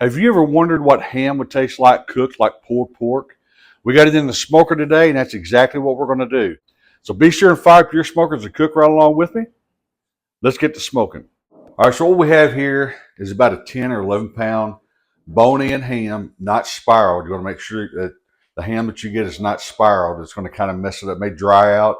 Have you ever wondered what ham would taste like cooked like pulled pork? We got it in the smoker today, and that's exactly what we're going to do. So be sure and fire up your smokers and cook right along with me. Let's get to smoking. All right, so what we have here is about a 10 or 11 pound bone-in ham, not spiraled. You want to make sure that the ham that you get is not spiraled. It's going to kind of mess it up, may dry out,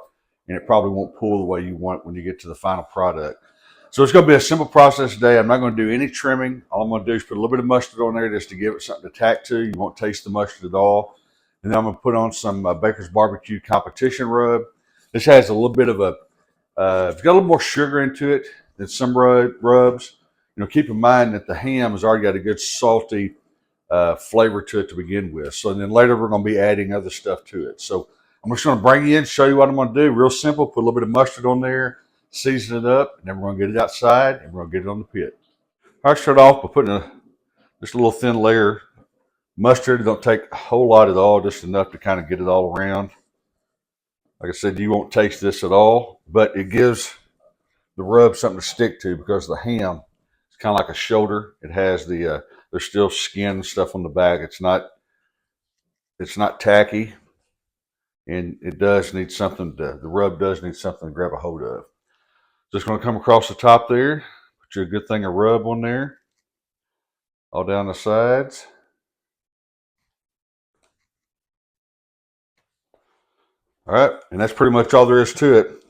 and it probably won't pull the way you want when you get to the final product. So it's going to be a simple process today. I'm not going to do any trimming. All I'm going to do is put a little bit of mustard on there just to give it something to tack to. You won't taste the mustard at all. And then I'm going to put on some Baker's Barbecue Competition Rub. This has a little bit of it's got a little more sugar into it than some rubs. You know, keep in mind that the ham has already got a good salty flavor to it to begin with. So then later we're going to be adding other stuff to it. So I'm just going to bring you in, show you what I'm going to do. Real simple. Put a little bit of mustard on there, season it up, and then we're going to get it outside and we're going to get it on the pit. I'll start off by putting just a little thin layer. Mustard don't take a whole lot at all, just enough to kind of get it all around. Like I said, you won't taste this at all, but it gives the rub something to stick to because the ham is kind of like a shoulder. It has there's still skin and stuff on the back. It's not tacky, and it does need something the rub does need something to grab a hold of. Just going to come across the top there, put you a good thing of rub on there, all down the sides. All right, and that's pretty much all there is to it.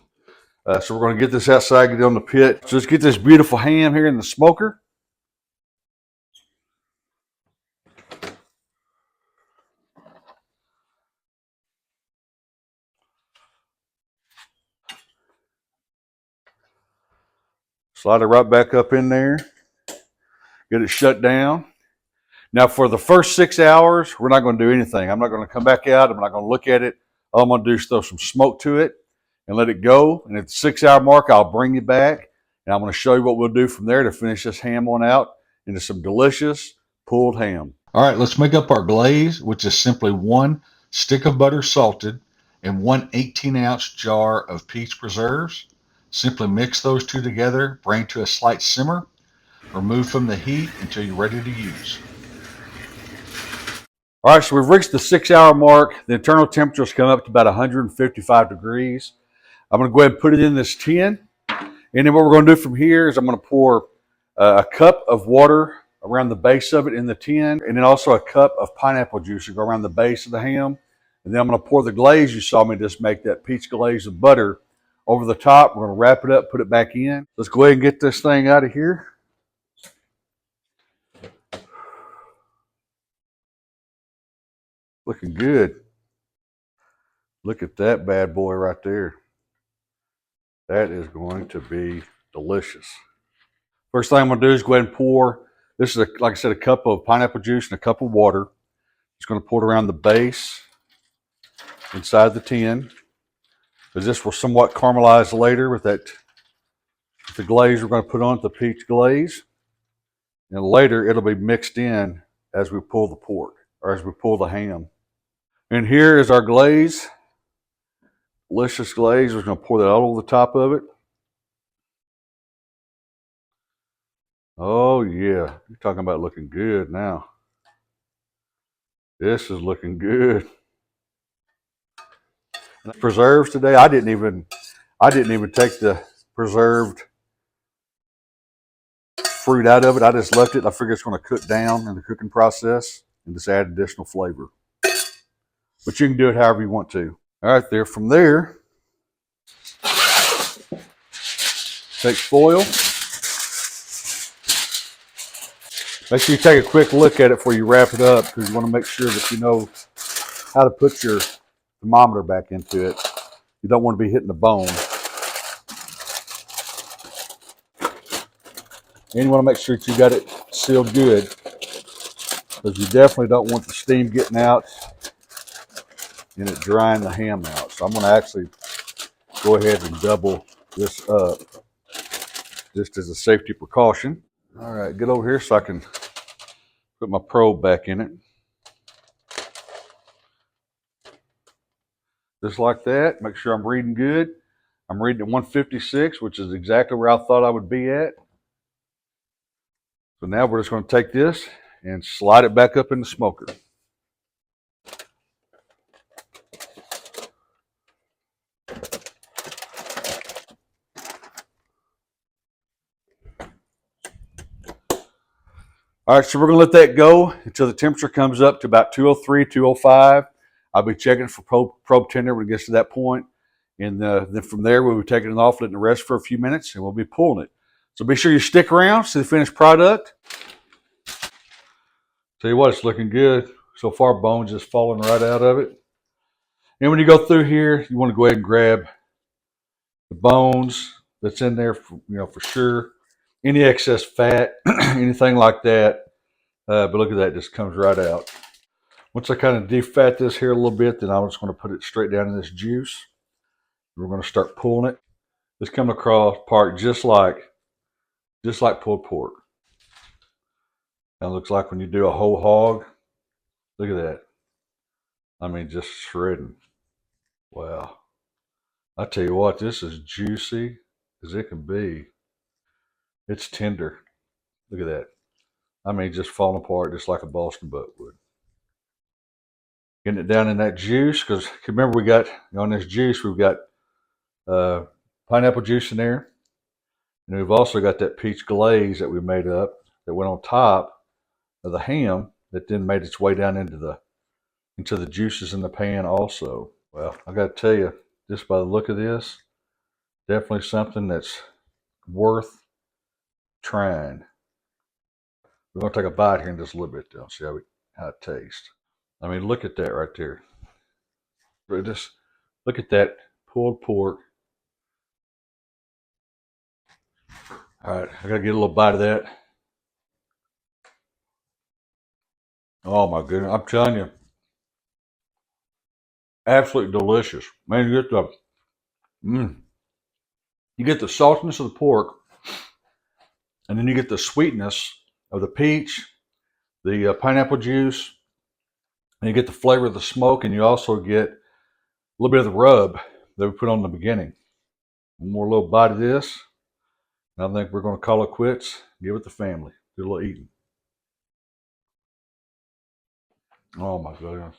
So we're going to get this outside, get it on the pit. So let's get this beautiful ham here in the smoker. Slide it right back up in there. Get it shut down. Now for the first 6 hours, we're not going to do anything. I'm not going to come back out. I'm not going to look at it. All I'm going to do is throw some smoke to it and let it go. And at the 6 hour mark, I'll bring you back. And I'm going to show you what we'll do from there to finish this ham on out into some delicious pulled ham. All right, let's make up our glaze, which is simply 1 stick of butter salted and 1 18-ounce jar of peach preserves. Simply mix those two together, bring to a slight simmer, remove from the heat until you're ready to use. All right, so we've reached the 6 hour mark. The internal temperature has come up to about 155 degrees. I'm going to go ahead and put it in this tin. And then what we're going to do from here is I'm going to pour a cup of water around the base of it in the tin, and then also a cup of pineapple juice to go around the base of the ham. And then I'm going to pour the glaze you saw me just make, that peach glaze of butter, over the top. We're going to wrap it up, put it back in. Let's go ahead and get this thing out of here. Looking good. Look at that bad boy right there. That is going to be delicious. First thing I'm going to do is go ahead and pour, this is, like I said, a cup of pineapple juice and a cup of water. Just going to pour it around the base inside the tin, because this will somewhat caramelize later with the glaze we're going to put on it, the peach glaze. And later it'll be mixed in as we pull the pork, or as we pull the ham. And here is our glaze. Delicious glaze. We're going to pour that all over the top of it. Oh yeah, you're talking about looking good now. This is looking good. And the preserves today, I didn't even take the preserved fruit out of it. I just left it. I figure it's going to cook down in the cooking process and just add additional flavor. But you can do it however you want to. All right, there. From there, take foil. Make sure you take a quick look at it before you wrap it up, because you want to make sure that you know how to put your thermometer back into it. You don't want to be hitting the bone. And you want to make sure that you got it sealed good, because you definitely don't want the steam getting out and it drying the ham out. So I'm going to actually go ahead and double this up just as a safety precaution. All right, get over here so I can put my probe back in it. Just like that. Make sure I'm reading good. I'm reading at 156, which is exactly where I thought I would be at. So now we're just going to take this and slide it back up in the smoker. All right, so we're going to let that go until the temperature comes up to about 203, 205. I'll be checking for probe tender when it gets to that point. And then from there, we'll be taking it off, letting it rest for a few minutes, and we'll be pulling it. So be sure you stick around, see the finished product. Tell you what, it's looking good. So far, bone's just falling right out of it. And when you go through here, you want to go ahead and grab the bones that's in there, for sure. Any excess fat, anything like that. But look at that, it just comes right out. Once I kind of defat this here a little bit, then I'm just going to put it straight down in this juice. We're going to start pulling it. It's coming across part just like pulled pork. Now it looks like when you do a whole hog. Look at that. I mean, just shredding. Wow. I tell you what, this is juicy as it can be. It's tender. Look at that. I mean, just falling apart just like a Boston butt would. Getting it down in that juice, because remember we got, on this juice, we've got pineapple juice in there. And we've also got that peach glaze that we made up that went on top of the ham that then made its way down into the juices in the pan also. Well, I got to tell you, just by the look of this, definitely something that's worth trying. We're going to take a bite here in just a little bit, though, see how it tastes. I mean, look at that right there. Just look at that pulled pork. All right, I got to get a little bite of that. Oh my goodness, I'm telling you, absolutely delicious. Man, you get the saltiness of the pork, and then you get the sweetness of the peach, the pineapple juice, and you get the flavor of the smoke, and you also get a little bit of the rub that we put on the beginning. One more little bite of this, and I think we're going to call it quits. Give it to family. Do a little eating. Oh my goodness.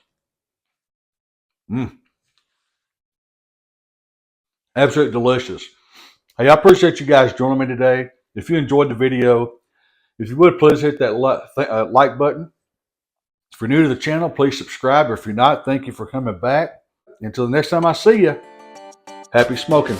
Absolutely delicious. Hey, I appreciate you guys joining me today. If you enjoyed the video, if you would, please hit that like button. If you're new to the channel, please subscribe. Or if you're not, thank you for coming back. Until the next time I see you, happy smoking.